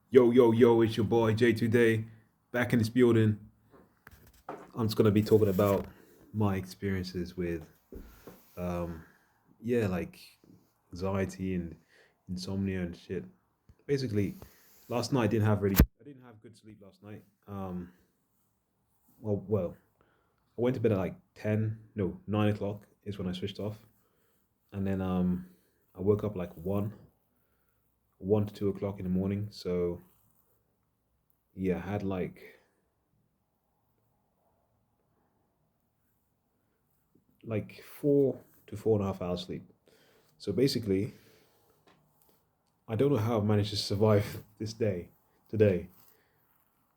Yo, yo, yo, it's your boy Jay today, back in this building. I'm just gonna be talking about my experiences with um like anxiety and insomnia and shit. Basically, last night I didn't have good sleep last night. Well, I went to bed at like 10, no, 9 o'clock is when I switched off. And then I woke up like 1 to 2 o'clock in the morning. So yeah, I had like 4 to 4.5 hours sleep. So basically, I don't know how I managed to survive this day today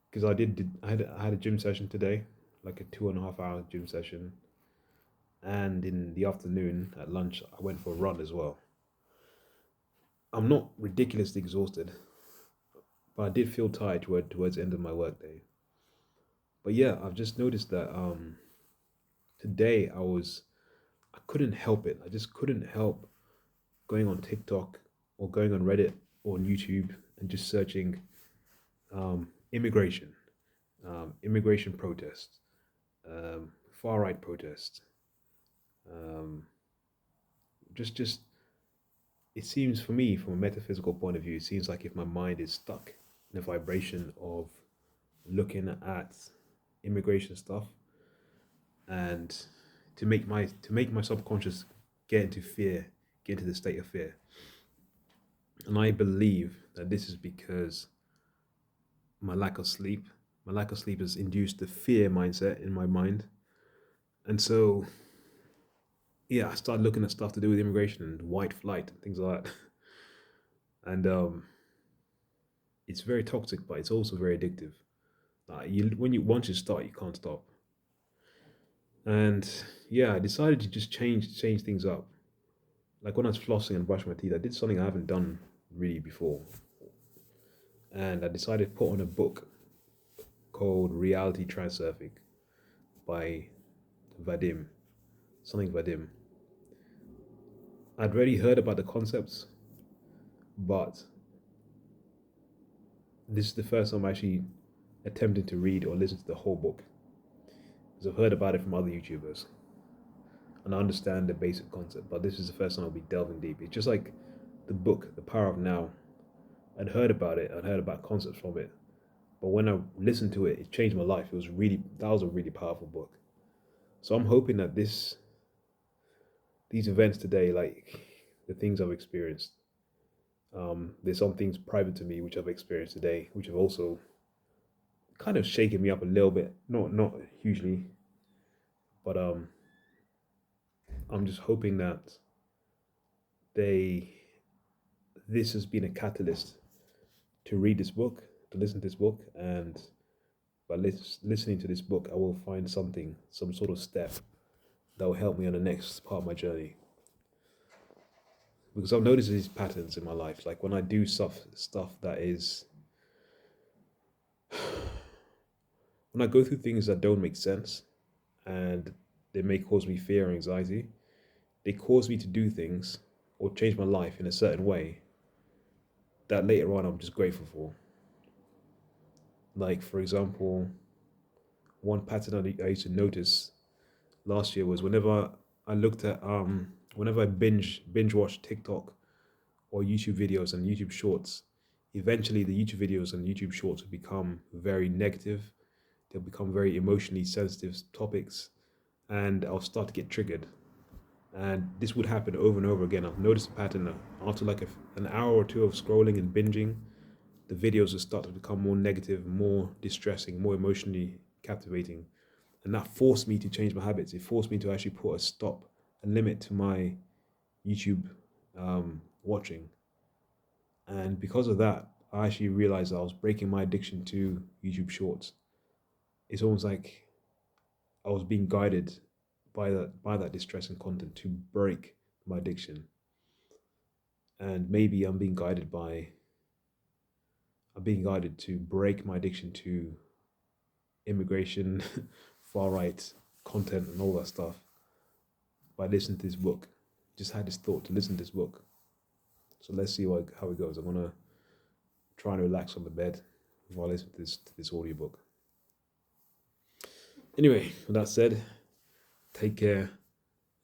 because I had a gym session today, like a 2.5 hour gym session, and in the afternoon at lunch I went for a run as well. I'm not ridiculously exhausted, but I did feel tired towards the end of my workday. But yeah, I've just noticed that today I couldn't help it. I just couldn't help going on TikTok or going on Reddit or on YouTube and just searching immigration, immigration protests, far right protests. Um, just it seems for me, from a metaphysical point of view, it seems like if my mind is stuck in a vibration of looking at immigration stuff, and to make my subconscious get into fear, get into the state of fear. And I believe that this is because my lack of sleep, my lack of sleep has induced the fear mindset in my mind, and so yeah, I started looking at stuff to do with immigration and white flight and things like that. And it's very toxic, but it's also very addictive. When you once you start, you can't stop. And yeah, I decided to just change things up. Like when I was flossing and brushing my teeth, I did something I haven't done really before, and I decided to put on a book called Reality Transurfing by Vadim, something Vadim. I'd already heard about the concepts, but this is the first time I'm actually attempting to read or listen to the whole book. Because I've heard about it from other YouTubers and I understand the basic concept, but this is the first time I'll be delving deep. It's just like the book, The Power of Now. I'd heard about it, I'd heard about concepts from it, but when I listened to it, it changed my life. That was a really powerful book. So I'm hoping that these events today, like the things I've experienced, there's some things private to me which I've experienced today, which have also kind of shaken me up a little bit, not hugely, but I'm just hoping that they this has been a catalyst to read this book, to listen to this book, and by listening to this book, I will find something, some sort of step that will help me on the next part of my journey. Because I've noticed these patterns in my life, like when I do stuff that is when I go through things that don't make sense and they may cause me fear or anxiety, they cause me to do things or change my life in a certain way that later on I'm just grateful for. Like, for example, one pattern I used to notice last year was I looked at whenever I binge watch TikTok or YouTube videos and YouTube shorts, eventually the YouTube videos and YouTube shorts will become very negative. They'll become very emotionally sensitive topics, and I'll start to get triggered. And this would happen over and over again. I've noticed a pattern that after like an hour or two of scrolling and binging, the videos will start to become more negative, more distressing, more emotionally captivating. And that forced me to change my habits. It forced me to actually put a stop, a limit to my YouTube watching. And because of that, I actually realized I was breaking my addiction to YouTube shorts. It's almost like I was being guided by that distressing content to break my addiction. And maybe I'm being guided to break my addiction to immigration, far right content and all that stuff by listening to this book. Just had this thought to listen to this book. So let's see how it goes. I'm gonna trying to relax on the bed while I listen to this audiobook. Anyway, with that said, take care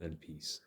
and peace.